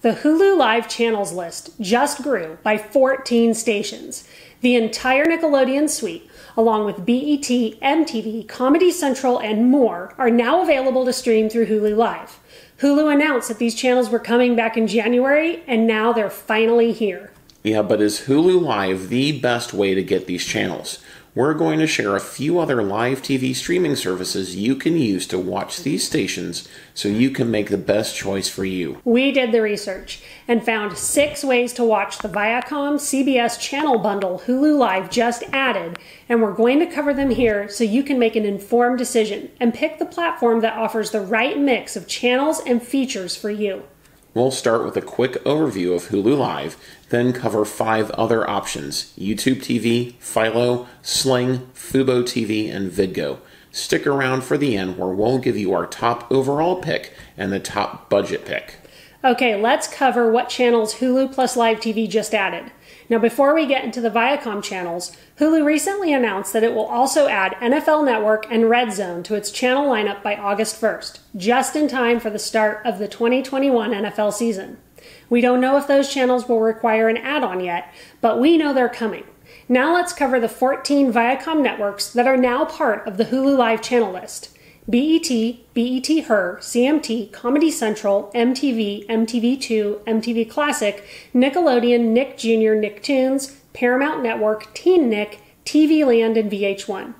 The Hulu Live channels list just grew by 14 stations. The entire Nickelodeon suite, along with BET, MTV, Comedy Central, and more, are now available to stream through Hulu Live. Hulu announced that these channels were coming back in January, and now they're finally here. Yeah, but is Hulu Live the best way to get these channels? We're going to share a few other live TV streaming services you can use to watch these stations so you can make the best choice for you. We did the research and found 6 ways to watch the Viacom CBS channel bundle Hulu Live just added, and we're going to cover them here so you can make an informed decision and pick the platform that offers the right mix of channels and features for you. We'll start with a quick overview of Hulu Live, then cover 5 other options: YouTube TV, Philo, Sling, fuboTV, and Vidgo. Stick around for the end where we'll give you our top overall pick and the top budget pick. Okay, let's cover what channels Hulu plus Live TV just added. Now, before we get into the Viacom channels, Hulu recently announced that it will also add NFL Network and Red Zone to its channel lineup by August 1st, just in time for the start of the 2021 NFL season. We don't know if those channels will require an add-on yet, but we know they're coming. Now let's cover the 14 Viacom networks that are now part of the Hulu Live channel list. BET, BET Her, CMT, Comedy Central, MTV, MTV2, MTV Classic, Nickelodeon, Nick Jr., Nicktoons, Paramount Network, Teen Nick, TV Land, and VH1.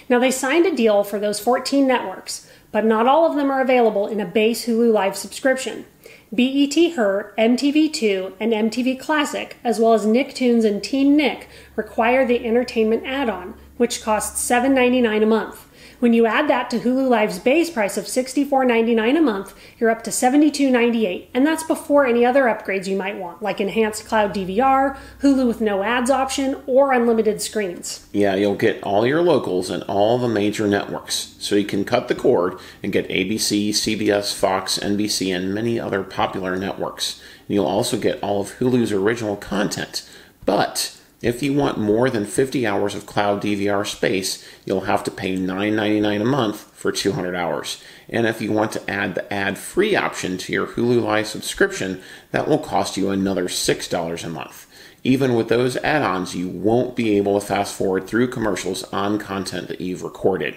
Now they signed a deal for those 14 networks, but not all of them are available in a base Hulu Live subscription. BET Her, MTV2, and MTV Classic, as well as Nicktoons and Teen Nick, require the entertainment add-on, which costs $7.99 a month. When you add that to Hulu Live's base price of $64.99 a month, you're up to $72.98, and that's before any other upgrades you might want, like enhanced cloud DVR, Hulu with no ads option, or unlimited screens. Yeah, you'll get all your locals and all the major networks, so you can cut the cord and get ABC, CBS, Fox, NBC, and many other popular networks. You'll also get all of Hulu's original content, but if you want more than 50 hours of cloud DVR space, you'll have to pay $9.99 a month for 200 hours. And if you want to add the ad-free option to your Hulu Live subscription, that will cost you another $6 a month. Even with those add-ons, you won't be able to fast forward through commercials on content that you've recorded.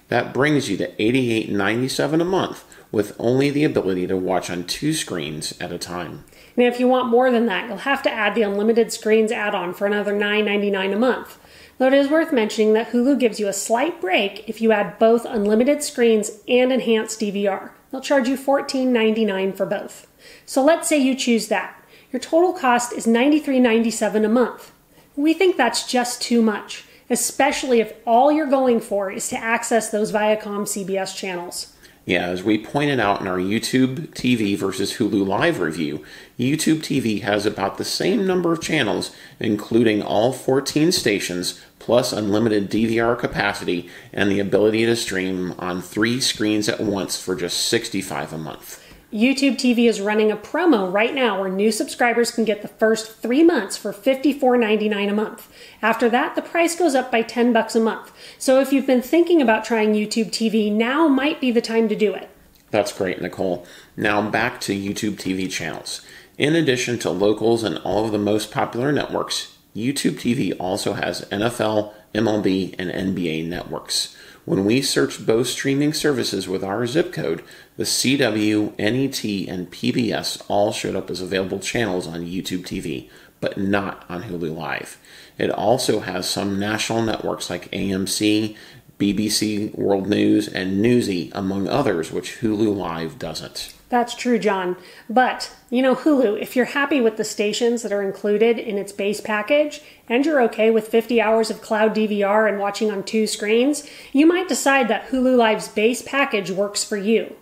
That brings you to $88.97 a month, with only the ability to watch on 2 screens at a time. Now, if you want more than that, you'll have to add the Unlimited Screens add-on for another $9.99 a month. Though it is worth mentioning that Hulu gives you a slight break if you add both Unlimited Screens and Enhanced DVR. They'll charge you $14.99 for both. So let's say you choose that. Your total cost is $93.97 a month. We think that's just too much, especially if all you're going for is to access those Viacom CBS channels. Yeah, as we pointed out in our YouTube TV versus Hulu Live review, YouTube TV has about the same number of channels, including all 14 stations, plus unlimited DVR capacity and the ability to stream on 3 screens at once for just $65 a month. YouTube TV is running a promo right now where new subscribers can get the first 3 months for $54.99 a month. After that, the price goes up by $10 a month. So if you've been thinking about trying YouTube TV, now might be the time to do it. That's great, Nicole. Now back to YouTube TV channels. In addition to locals and all of the most popular networks, YouTube TV also has NFL, MLB, and NBA networks. When we searched both streaming services with our zip code, the CW, NET, and PBS all showed up as available channels on YouTube TV, but not on Hulu Live. It also has some national networks like AMC, BBC World News, and Newsy, among others, which Hulu Live doesn't. That's true, John. But, Hulu, if you're happy with the stations that are included in its base package, and you're okay with 50 hours of cloud DVR and watching on 2 screens, you might decide that Hulu Live's base package works for you.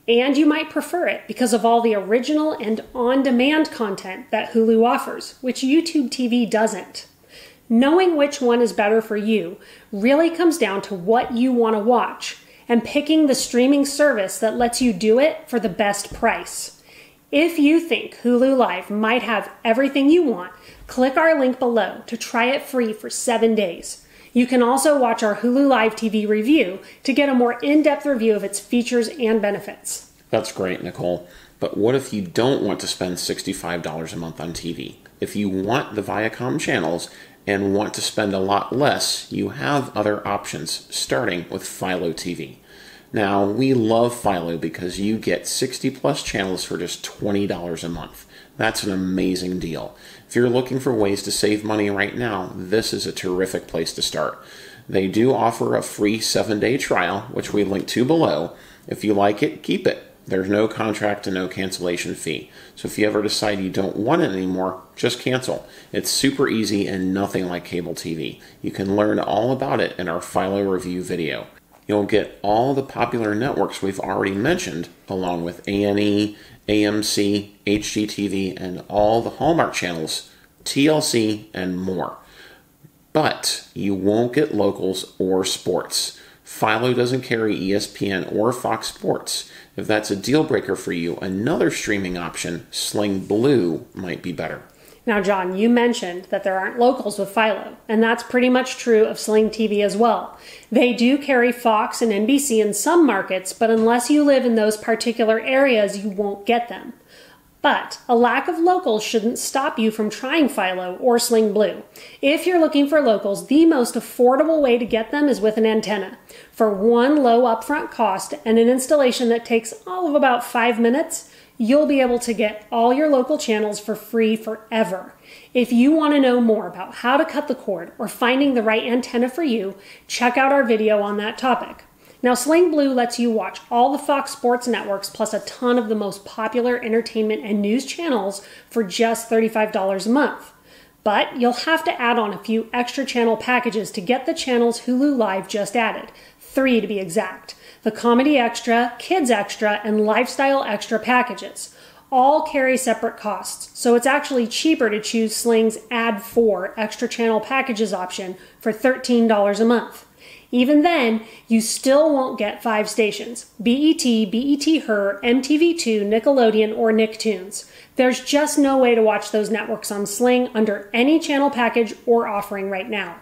And you might prefer it because of all the original and on-demand content that Hulu offers, which YouTube TV doesn't. Knowing which one is better for you really comes down to what you want to watch, and picking the streaming service that lets you do it for the best price. If you think Hulu Live might have everything you want, click our link below to try it free for 7 days. You can also watch our Hulu Live TV review to get a more in-depth review of its features and benefits. That's great, Nicole. But what if you don't want to spend $65 a month on TV? If you want the Viacom channels and want to spend a lot less, you have other options, starting with Philo TV. Now, we love Philo because you get 60 plus channels for just $20 a month. That's an amazing deal. If you're looking for ways to save money right now, this is a terrific place to start. They do offer a free 7-day trial, which we link to below. If you like it, keep it. There's no contract and no cancellation fee. So if you ever decide you don't want it anymore, just cancel. It's super easy and nothing like cable TV. You can learn all about it in our Philo review video. You'll get all the popular networks we've already mentioned, along with A&E, AMC, HGTV, and all the Hallmark channels, TLC, and more. But you won't get locals or sports. Philo doesn't carry ESPN or Fox Sports. If that's a deal breaker for you, another streaming option, Sling Blue, might be better. Now, John, you mentioned that there aren't locals with Philo, and that's pretty much true of Sling TV as well. They do carry Fox and NBC in some markets, but unless you live in those particular areas, you won't get them. But a lack of locals shouldn't stop you from trying Philo or Sling Blue. If you're looking for locals, the most affordable way to get them is with an antenna. For one low upfront cost and an installation that takes all of about 5 minutes, you'll be able to get all your local channels for free forever. If you want to know more about how to cut the cord or finding the right antenna for you, check out our video on that topic. Now, Sling Blue lets you watch all the Fox Sports networks plus a ton of the most popular entertainment and news channels for just $35 a month. But you'll have to add on a few extra channel packages to get the channels Hulu Live just added, 3 to be exact. The Comedy Extra, Kids Extra, and Lifestyle Extra packages. All carry separate costs, so it's actually cheaper to choose Sling's Add 4 extra channel packages option for $13 a month. Even then, you still won't get 5 stations: BET, BET Her, MTV2, Nickelodeon, or Nicktoons. There's just no way to watch those networks on Sling under any channel package or offering right now.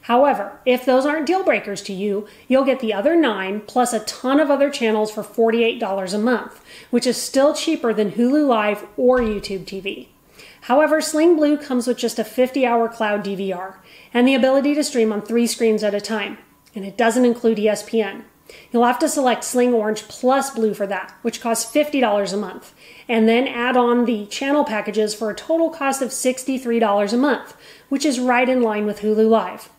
However, if those aren't deal breakers to you, you'll get the other 9 plus a ton of other channels for $48 a month, which is still cheaper than Hulu Live or YouTube TV. However, Sling Blue comes with just a 50-hour cloud DVR and the ability to stream on 3 screens at a time. And it doesn't include ESPN. You'll have to select Sling Orange plus Blue for that, which costs $50 a month, and then add on the channel packages for a total cost of $63 a month, which is right in line with Hulu Live.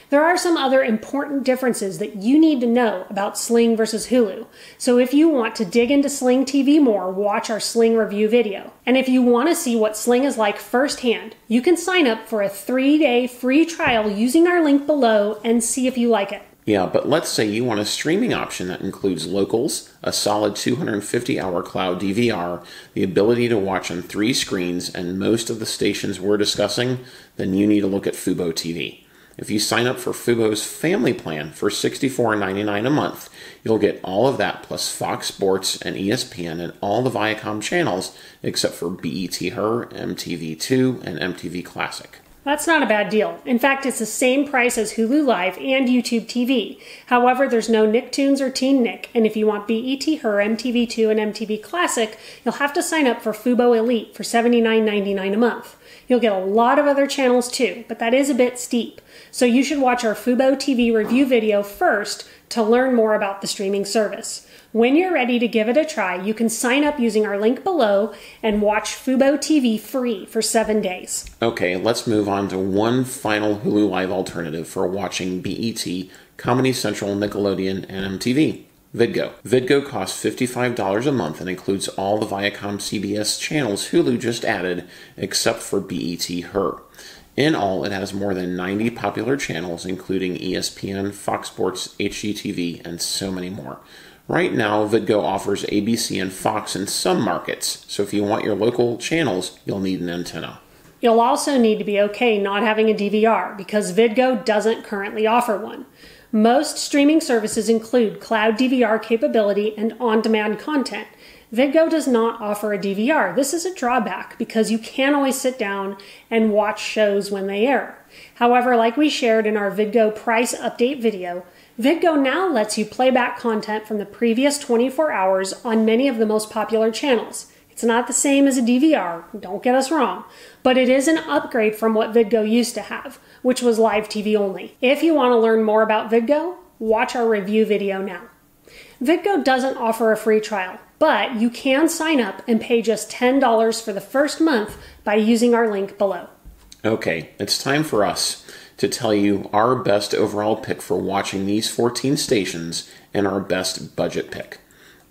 There are some other important differences that you need to know about Sling versus Hulu. So if you want to dig into Sling TV more, watch our Sling review video. And if you want to see what Sling is like firsthand, you can sign up for a 3-day free trial using our link below and see if you like it. Yeah, but let's say you want a streaming option that includes locals, a solid 250-hour cloud DVR, the ability to watch on 3 screens, and most of the stations we're discussing, then you need to look at fuboTV. If you sign up for Fubo's family plan for $64.99 a month, you'll get all of that plus Fox Sports and ESPN and all the Viacom channels except for BET Her, MTV2, and MTV Classic. That's not a bad deal. In fact, it's the same price as Hulu Live and YouTube TV. However, there's no Nicktoons or Teen Nick, and if you want BET Her, MTV2, and MTV Classic, you'll have to sign up for Fubo Elite for $79.99 a month. You'll get a lot of other channels too, but that is a bit steep. So you should watch our fuboTV review video first to learn more about the streaming service. When you're ready to give it a try, you can sign up using our link below and watch fuboTV free for 7 days. Okay, let's move on to one final Hulu Live alternative for watching BET, Comedy Central, Nickelodeon, and MTV. Vidgo. Vidgo costs $55 a month and includes all the Viacom CBS channels Hulu just added, except for BET Her. In all, it has more than 90 popular channels, including ESPN, Fox Sports, HGTV, and so many more. Right now, Vidgo offers ABC and Fox in some markets, so if you want your local channels, you'll need an antenna. You'll also need to be okay not having a DVR, because Vidgo doesn't currently offer one. Most streaming services include cloud DVR capability and on-demand content. Vidgo does not offer a DVR. This is a drawback because you can't always sit down and watch shows when they air. However, like we shared in our Vidgo price update video, Vidgo now lets you play back content from the previous 24 hours on many of the most popular channels. It's not the same as a DVR, don't get us wrong, but it is an upgrade from what Vidgo used to have, which was live TV only. If you want to learn more about Vidgo, watch our review video now. Vidgo doesn't offer a free trial, but you can sign up and pay just $10 for the first month by using our link below. Okay, it's time for us to tell you our best overall pick for watching these 14 stations and our best budget pick.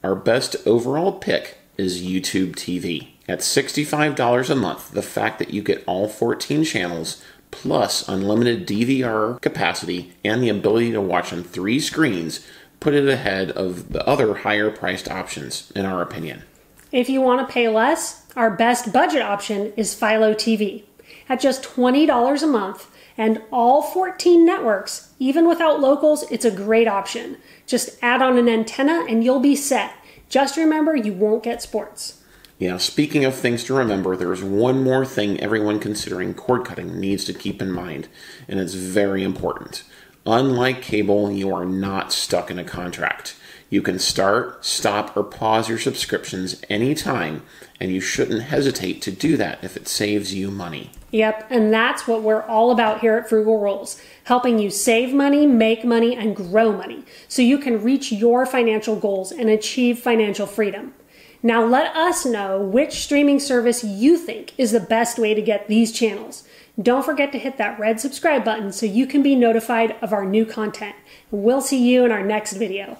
Our best overall pick is YouTube TV. At $65 a month, the fact that you get all 14 channels plus unlimited DVR capacity and the ability to watch on 3 screens put it ahead of the other higher priced options, in our opinion. If you want to pay less, our best budget option is Philo TV. At just $20 a month and all 14 networks, even without locals, it's a great option. Just add on an antenna and you'll be set. Just remember, you won't get sports. Yeah, speaking of things to remember, there's one more thing everyone considering cord cutting needs to keep in mind, and it's very important. Unlike cable, you are not stuck in a contract. You can start, stop, or pause your subscriptions anytime, and you shouldn't hesitate to do that if it saves you money. Yep, and that's what we're all about here at Frugal Rules, helping you save money, make money, and grow money so you can reach your financial goals and achieve financial freedom. Now let us know which streaming service you think is the best way to get these channels. Don't forget to hit that red subscribe button so you can be notified of our new content. We'll see you in our next video.